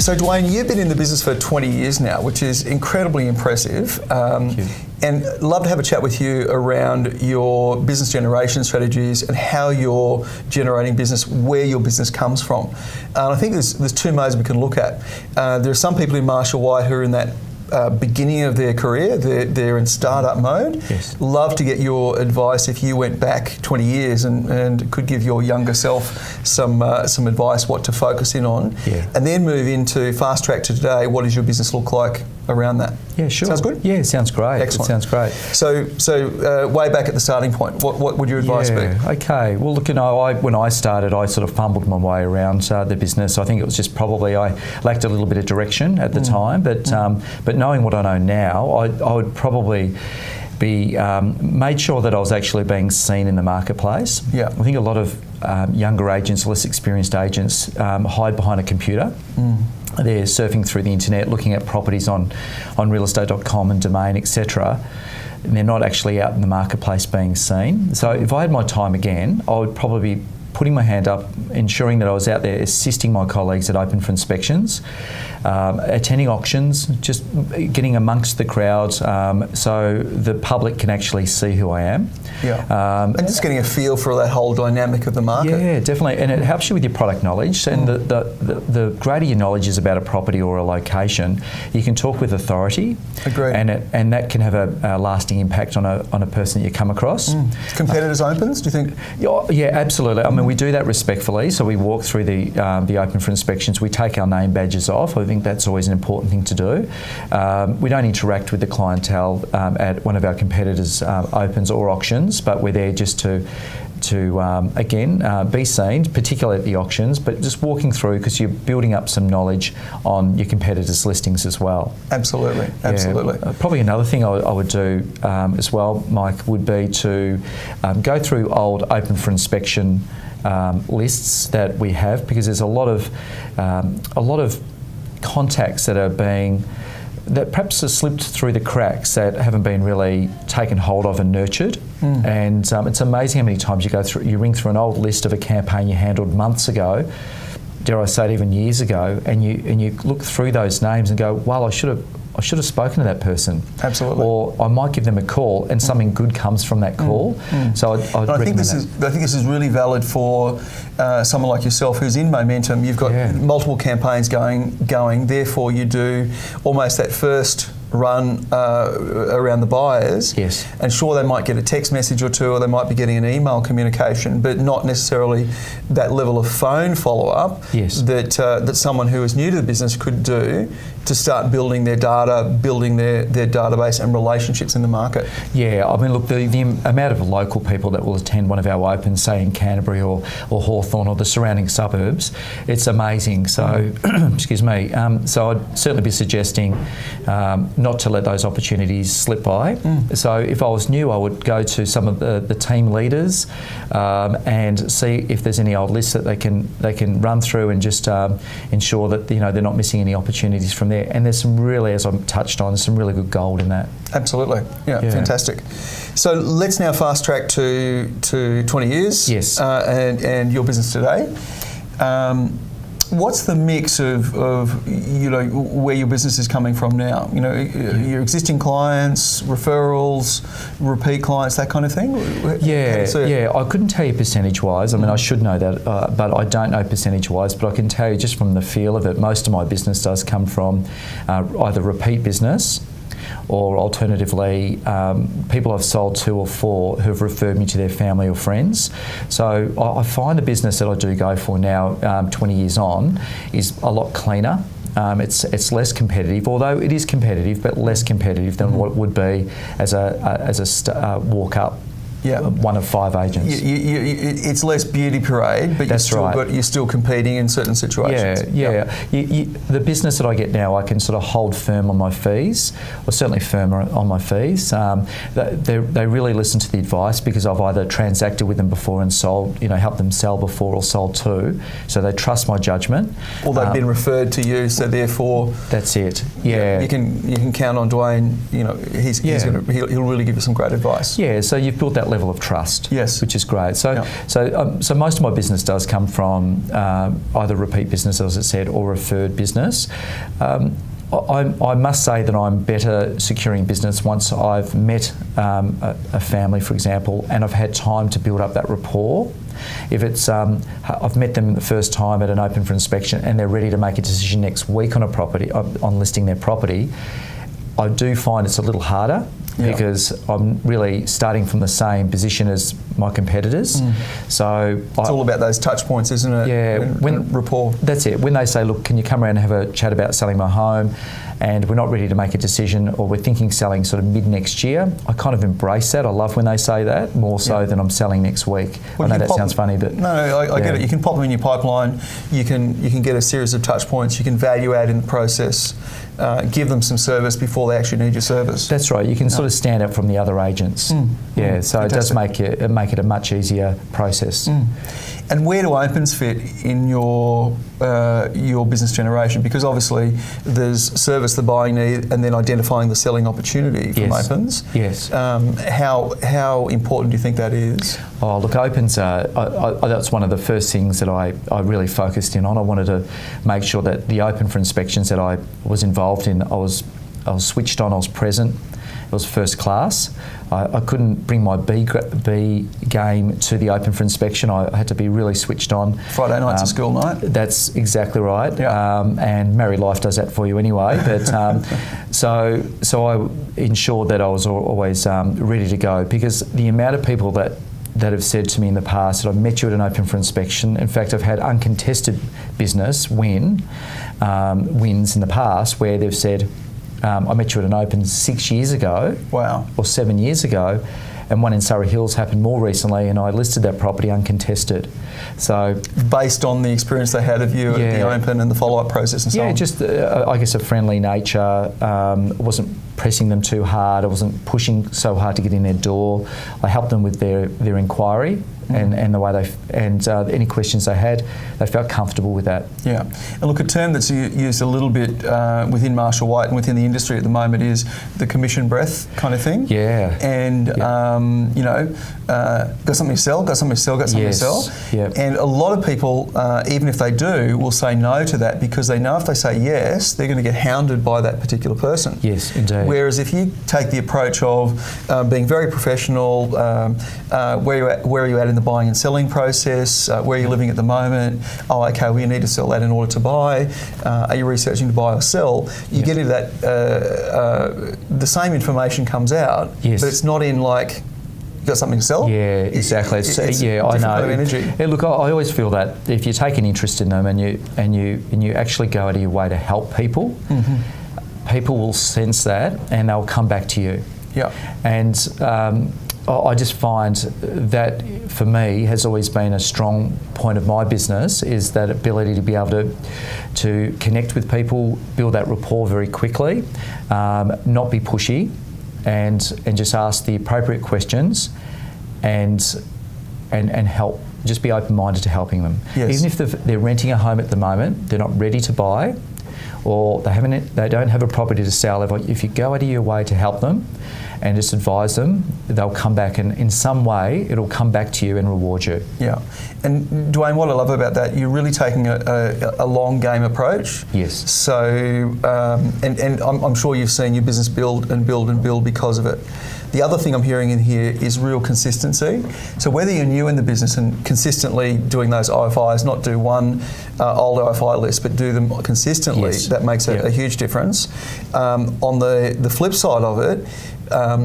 So Duane, you've been in the business for 20 years now, which is incredibly impressive. Thank you. And love to have a chat with you around your business generation strategies and how you're generating business, where your business comes from. And I think there's two modes we can look at. There are some people in Marshall White who are in that beginning of their career, they're in startup mode. Yes. Love to get your advice if you went back 20 years and could give your younger self some advice what to focus in on. Yeah. And then move into fast track to today. What does your business look like around that? Yeah, sure. Sounds good? Yeah, it sounds great. Excellent. It sounds great. So way back at the starting point, what would your advice be? Okay. Well, look, when I started, I sort of fumbled my way around the business. I think it was just probably I lacked a little bit of direction at the time, but knowing what I know now, I would probably be made sure that I was actually being seen in the marketplace. Yeah. I think a lot of younger agents, less experienced agents, hide behind a computer. They're surfing through the internet, looking at properties on realestate.com and Domain, etc. And they're not actually out in the marketplace being seen. So if I had my time again, I would probably be putting my hand up, ensuring that I was out there assisting my colleagues that open for inspections, attending auctions, just getting amongst the crowds so the public can actually see who I am. Yeah. And just getting a feel for that whole dynamic of the market. Yeah, definitely. And it helps you with your product knowledge. And the greater your knowledge is about a property or a location, you can talk with authority. Agreed. And that can have a lasting impact on a person that you come across. Competitors opens, do you think? Yeah, absolutely. I mean, we do that respectfully. So we walk through the open for inspections. We take our name badges off. I think that's always an important thing to do. We don't interact with the clientele at one of our competitors' opens or auctions, but we're there just to again be seen, particularly at the auctions, but just walking through because you're building up some knowledge on your competitors' listings as well. Absolutely, absolutely. Yeah. Probably another thing I would do as well, Mike, would be to go through old open for inspection lists that we have, because there's a lot of contacts that perhaps have slipped through the cracks, that haven't been really taken hold of and nurtured. And it's amazing how many times you ring through an old list of a campaign you handled months ago, dare I say it, even years ago, and you look through those names and go, well, I should have spoken to that person. Absolutely. Or I might give them a call and something good comes from that call. So I think this is really valid for someone like yourself who's in momentum. You've got multiple campaigns going. Therefore, you do almost that first run around the buyers. Yes. And sure, they might get a text message or two, or they might be getting an email communication, but not necessarily that level of phone follow-up that someone who is new to the business could do to start building their data, building their database and relationships in the market. Yeah, I mean, look, the amount of local people that will attend one of our opens, say in Canterbury or Hawthorn or the surrounding suburbs, it's amazing. So, excuse me, so I'd certainly be suggesting not to let those opportunities slip by. So if I was new, I would go to some of the team leaders and see if there's any old lists that they can run through and just ensure that they're not missing any opportunities from there. And there's some really, as I touched on, there's some really good gold in that. Absolutely, yeah. Fantastic. So let's now fast track to 20 years. Yes. And your business today. What's the mix of where your business is coming from now? Your existing clients, referrals, repeat clients, that kind of thing? Yeah. I couldn't tell you percentage-wise. I mean, I should know that, but I don't know percentage-wise. But I can tell you just from the feel of it, most of my business does come from either repeat business, or alternatively, people I've sold to or for who've referred me to their family or friends. So I find the business that I do go for now, 20 years on, is a lot cleaner. It's less competitive, although it is competitive, but less competitive than what it would be as a walk-up. Yeah, one of 5 agents. It's less beauty parade, but you're still competing in certain situations. Yeah. The business that I get now, I can sort of hold firm on my fees, or certainly firmer on my fees. They really listen to the advice because I've either transacted with them before and sold, helped them sell before or sold to, so they trust my judgment. Or they've been referred to you, so therefore that's it. Yeah, you can count on Duane. He'll really give you some great advice. Yeah, so you've built that level of trust. Yes. Which is great. So most of my business does come from either repeat business, as I said, or referred business. I must say that I'm better securing business once I've met a family, for example, and I've had time to build up that rapport. If it's I've met them the first time at an open for inspection and they're ready to make a decision next week on a property, on listing their property, I do find it's a little harder. Yeah. Because I'm really starting from the same position as my competitors. So it's all about those touch points, isn't it? Yeah, when rapport. That's it. When they say, look, can you come around and have a chat about selling my home, and we're not ready to make a decision, or we're thinking selling sort of mid next year, I kind of embrace that. I love when they say that, more so than I'm selling next week. Well, I know that sounds funny, but no, I get it. You can pop them in your pipeline. You can get a series of touch points. You can value add in the process. Give them some service before they actually need your service. That's right. You can sort of stand out from the other agents. So Fantastic. It does make it a much easier process. And where do opens fit in your business generation? Because obviously there's service the buying need, and then identifying the selling opportunity from opens. Yes. How important do you think that is? Oh, look, opens that's one of the first things that I really focused in on. I wanted to make sure that the open for inspections that I was involved in, I was switched on, I was present. It was first class. I couldn't bring my B game to the open for inspection. I had to be really switched on. Friday night's a school night. That's exactly right. Yeah. And married life does that for you anyway. But so I ensured that I was always ready to go, because the amount of people that have said to me in the past that I've met you at an open for inspection. In fact, I've had uncontested business wins in the past where they've said, I met you at an open 6 years ago. Wow. Or 7 years ago, and one in Surrey Hills happened more recently, and I listed that property uncontested. So based on the experience they had of you at the open and the follow-up process and so on? Yeah, just I guess a friendly nature. Wasn't pressing them too hard. I wasn't pushing so hard to get in their door. I helped them with their inquiry and the way any questions they had, they felt comfortable with that. Yeah. And look, a term that's used a little bit within Marshall White and within the industry at the moment is the commission breath kind of thing. Yeah. And got something to sell, got something to sell, got something to sell. Yep. And a lot of people, even if they do, will say no to that, because they know if they say yes, they're going to get hounded by that particular person. Yes, indeed. Whereas if you take the approach of being very professional, where are you at in the buying and selling process, where are you living at the moment, oh okay, well you need to sell that in order to buy, are you researching to buy or sell, you get into that, the same information comes out, but it's not in like, you got something to sell? Yeah, exactly. It's I know. Kind of energy. Yeah, look, I always feel that if you take an interest in them and you actually go out of your way to help people, people will sense that and they'll come back to you. Yeah. And I just find that for me has always been a strong point of my business, is that ability to be able to connect with people, build that rapport very quickly, not be pushy, and just ask the appropriate questions and help. Just be open-minded to helping them. Yes. Even if they're renting a home at the moment, they're not ready to buy, or they don't have a property to sell. If you go out of your way to help them and just advise them, they'll come back, and in some way it'll come back to you and reward you. Yeah. And Duane, what I love about that, you're really taking a long game approach. Yes. So, and I'm sure you've seen your business build and build and build because of it. The other thing I'm hearing in here is real consistency. So whether you're new in the business and consistently doing those OFIs, not do one old OFI list, but do them consistently, that makes a huge difference. On the flip side of it,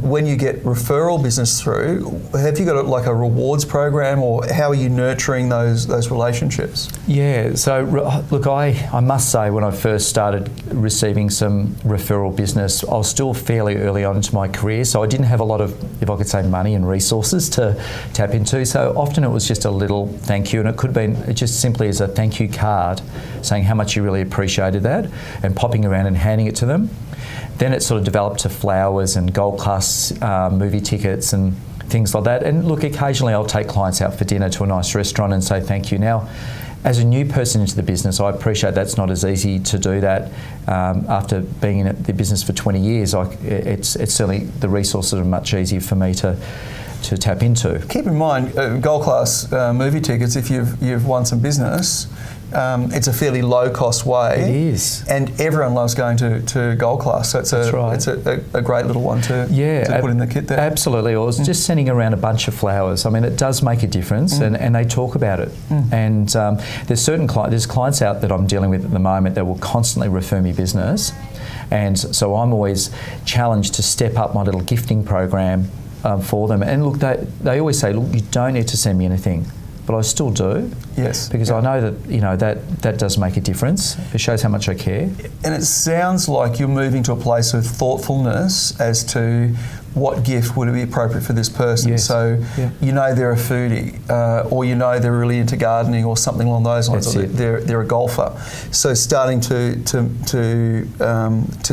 when you get referral business through, have you got like a rewards program, or how are you nurturing those relationships? Yeah, so look, I must say when I first started receiving some referral business, I was still fairly early on into my career, so I didn't have a lot of, if I could say, money and resources to tap into. So often it was just a little thank you, and it could have been just simply as a thank you card saying how much you really appreciated that, and popping around and handing it to them. Then it sort of developed to flowers and gold class movie tickets and things like that. And look, occasionally I'll take clients out for dinner to a nice restaurant and say thank you. Now, as a new person into the business, I appreciate that's not as easy to do that. After being in the business for 20 years, it's certainly, the resources are much easier for me to to tap into. Keep in mind, gold class movie tickets, if you've won some business, it's a fairly low-cost way. It is. And everyone loves going to gold class, so it's a great little one to put in the kit there. Absolutely. Or it's just sending around a bunch of flowers. I mean, it does make a difference, and they talk about it. And there's clients out that I'm dealing with at the moment that will constantly refer me business. And so I'm always challenged to step up my little gifting program for them. And look, they always say, look, you don't need to send me anything. But I still do. Yes. Because I know that that does make a difference. It shows how much I care. And it sounds like you're moving to a place of thoughtfulness as to what gift would be appropriate for this person. Yes. So you know they're a foodie, or you know they're really into gardening, or something along those lines. Or they're a golfer. So starting to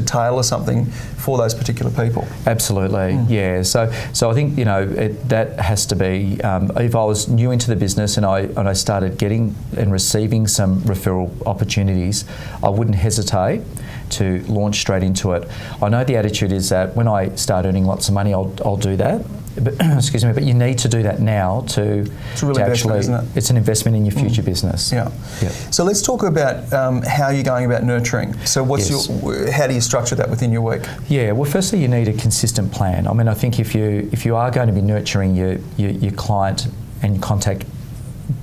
tailor something for those particular people. Absolutely, yeah. So I think that has to be. If I was new into the business and I started getting and receiving some referral opportunities, I wouldn't hesitate to launch straight into it. I know the attitude is that when I start earning lots of money, I'll do that. But, excuse me, but you need to do that now to actually. Isn't it? It's an investment in your future business. Yeah. So let's talk about how you're going about nurturing. So how do you structure that within your week? Yeah. Well, firstly, you need a consistent plan. I mean, I think if you are going to be nurturing your client and contact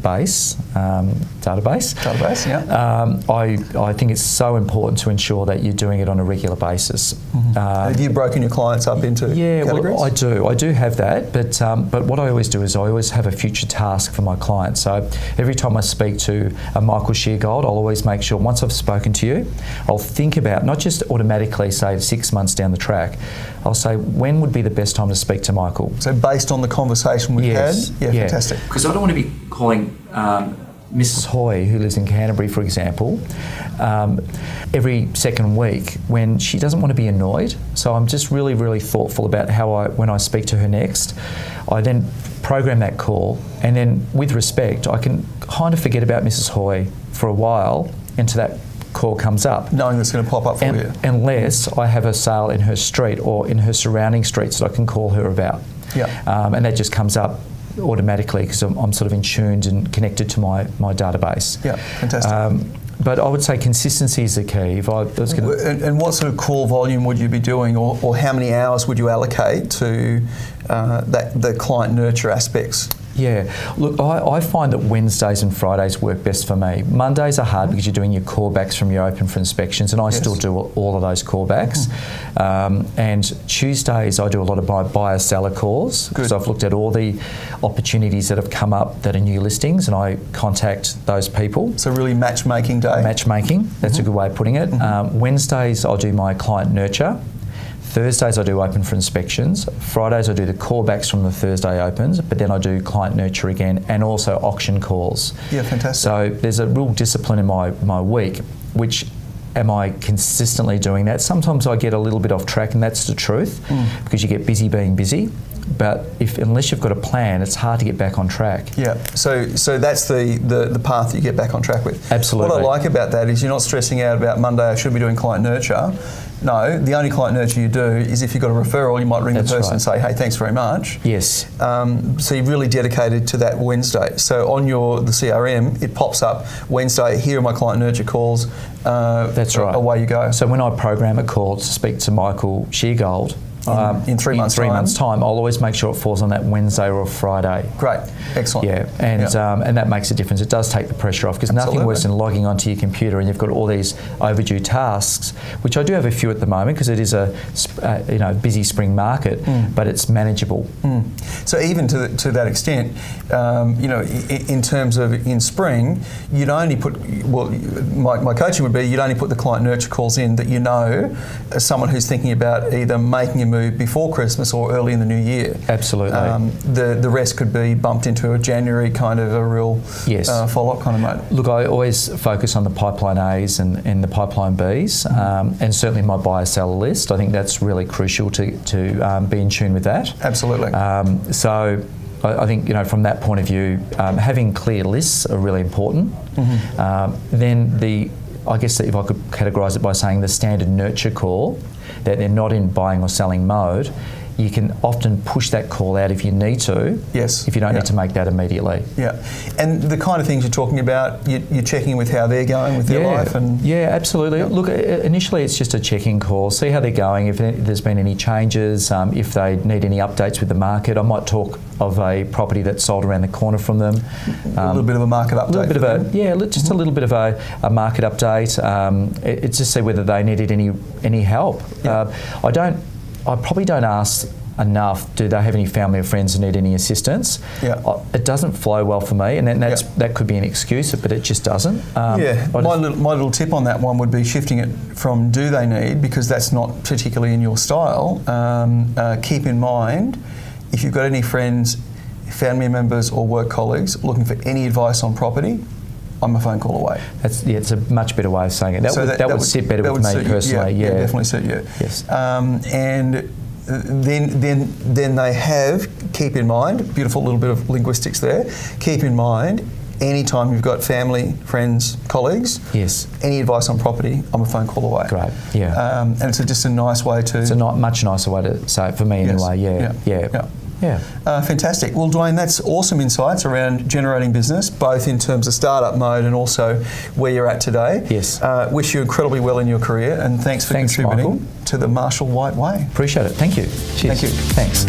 database. I think it's so important to ensure that you're doing it on a regular basis. Have you broken your clients up into categories? Well, I do have that, but what I always do is I always have a future task for my clients. So every time I speak to a Michael Sheargold, I'll always make sure once I've spoken to you, I'll think about, not just automatically say 6 months down the track, I'll say when would be the best time to speak to Michael. So based on the conversation we've had? Yeah, fantastic. Because I don't want to be calling Mrs. Hoy, who lives in Canterbury, for example, every second week when she doesn't want to be annoyed. So I'm just really, really thoughtful about when I speak to her next, I then program that call, and then with respect, I can kind of forget about Mrs. Hoy for a while until that call comes up. Knowing that's going to pop up for you. Unless I have a sale in her street or in her surrounding streets that I can call her about. And that just comes up automatically because I'm sort of in tuned and connected to my database. Yeah, fantastic. But I would say consistency is the key. If I was going to... And what sort of call volume would you be doing, or how many hours would you allocate to the client nurture aspects? Yeah, look, I find that Wednesdays and Fridays work best for me. Mondays are hard because you're doing your callbacks from your open for inspections, and I still do all of those callbacks. And Tuesdays I do a lot of my buyer-seller calls because I've looked at all the opportunities that have come up that are new listings, and I contact those people. So really matchmaking day. Matchmaking, that's a good way of putting it. Wednesdays I'll do my client nurture. Thursdays I do open for inspections. Fridays I do the callbacks from the Thursday opens, but then I do client nurture again and also auction calls. Yeah, fantastic. So there's a real discipline in my week, which am I consistently doing that? Sometimes I get a little bit off track, and that's the truth because you get busy being busy. But unless you've got a plan, it's hard to get back on track. Yeah, so that's the path that you get back on track with. Absolutely. What I like about that is you're not stressing out about Monday, I should be doing client nurture. No, the only client nurture you do is if you've got a referral, you might ring the person and say, hey, thanks very much. Yes. So you're really dedicated to that Wednesday. So on the CRM, it pops up Wednesday, here are my client nurture calls. That's right. Away you go. So when I program a call to speak to Michael Sheargold, in 3 months' time, I'll always make sure it falls on that Wednesday or Friday. Great, excellent. Yeah, and that makes a difference. It does take the pressure off because nothing worse than logging onto your computer and you've got all these overdue tasks, which I do have a few at the moment because it is a busy spring market, but it's manageable. So even to that extent, in terms of in spring, you'd only put my coaching would be you'd only put the client nurture calls in that as someone who's thinking about either making a move before Christmas or early in the new year. Absolutely. The rest could be bumped into a January kind of a real follow-up kind of mode. Look, I always focus on the pipeline A's and the pipeline B's, and certainly my buyer-seller list. I think that's really crucial to be in tune with that. Absolutely. So I think from that point of view, having clear lists are really important. Then I guess if I could categorise it by saying the standard nurture call, that they're not in buying or selling mode, you can often push that call out if you need to. Yes. If you don't Yeah. need to make that immediately. Yeah. And the kind of things you're talking about, you're checking with how they're going with their life. And yeah, absolutely. Yeah. Look, initially it's just a check-in call, see how they're going, if there's been any changes, if they need any updates with the market. I might talk of a property that's sold around the corner from them. A little bit of a market update. Just a little bit of a market update. It's just see whether they needed any help. Yeah. I probably don't ask enough, do they have any family or friends who need any assistance? Yeah. It doesn't flow well for me, and then that could be an excuse, but it just doesn't. My little tip on that one would be shifting it from do they need, because that's not particularly in your style. Keep in mind, if you've got any friends, family members or work colleagues looking for any advice on property, I'm a phone call away. It's a much better way of saying it. That would sit better with me personally. Yeah, definitely suit you. Yes. And then they have, keep in mind, beautiful little bit of linguistics there, keep in mind, anytime you've got family, friends, colleagues, yes, any advice on property, I'm a phone call away. Great, yeah. And it's just a nice way to... It's a much nicer way to say it for me anyway, yeah. Fantastic. Well, Duane, that's awesome insights around generating business, both in terms of startup mode and also where you're at today. Yes. Wish you incredibly well in your career, and thanks for contributing Michael. to the Marshall White Way. Appreciate it. Thank you. Cheers. Thank you. Thanks.